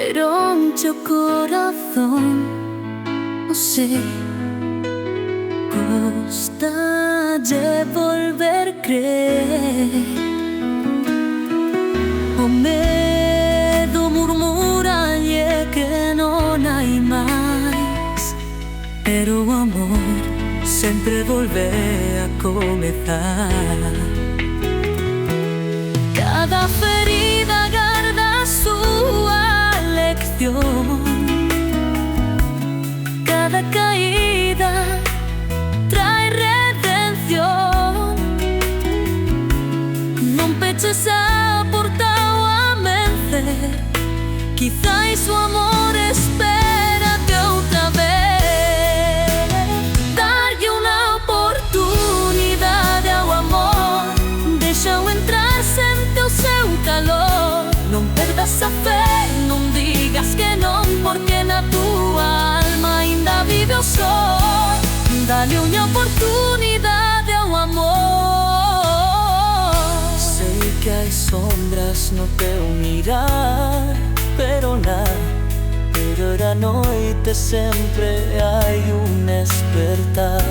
pero mucho corazón, no sé, costa de volver a creer. O medo murmura que non hai máis, pero o amor sempre volve a comezar. Cada ferida garda a súa lección, cada caída trae redención. Non peches a porta ao amencer, quizás o amor espérate outra vez. Darlle unha oportunidade ao amor, deixa-o entrar, sente o seu calor. Non perdas a fé, non digas que non, porque na tua alma ainda vive o sol. Dale unha oportunidade ao amor. Sei que hai sombras no teu mirar, pero na noite sempre hai un despertar.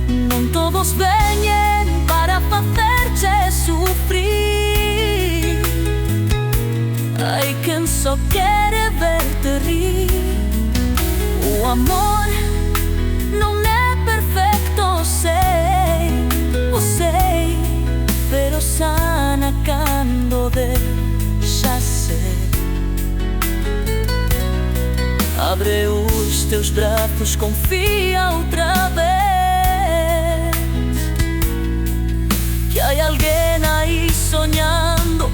Non todos veñen para facerche sufrir, hai quen só quere verte rir. O amor non é perfecto, o sei, pero sana cando deixa ser. Abre os teus braços, confia outra vez, que hai alguén aí soñando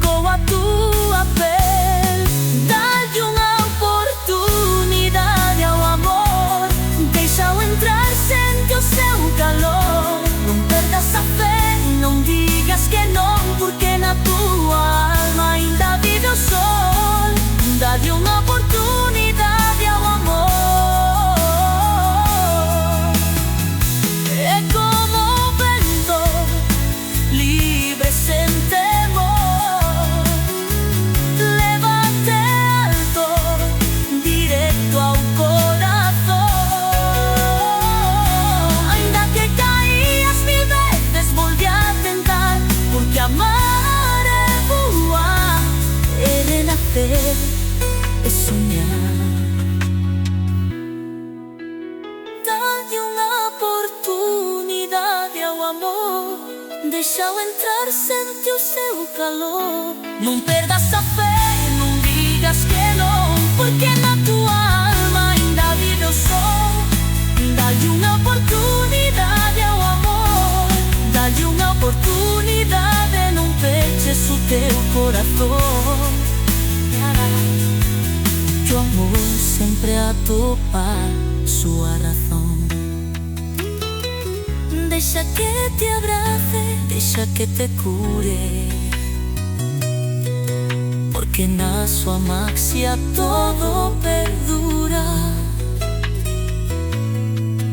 coa tua pel. Dalle unha oportunidade ao amor, deixa-o entrar, sente o seu calor. Non perdas a fé, non digas que non, porque na tua alma ainda vive o sol. Dalle unha oportunidade ao amor. É como o vento, libre sen temor, lévate alto, directo ao corazón. Ainda que caías 1000 veces, volve a tentar, porque amar é voar, é renacer, é soñar. Dalle unha oportunidade ao amor, deixa-o entrar, sente o seu calor. Non perdas a fé, non digas que non, porque na tua alma ainda vive o sol. Dalle unha oportunidade ao amor, dalle unha oportunidade, non peches o teu corazón. Que o amor sempre atopa súa razón. Deixa que te abrace, deixa que te cure, porque na súa maxia todo perdura.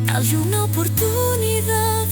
Dalle unha oportunidade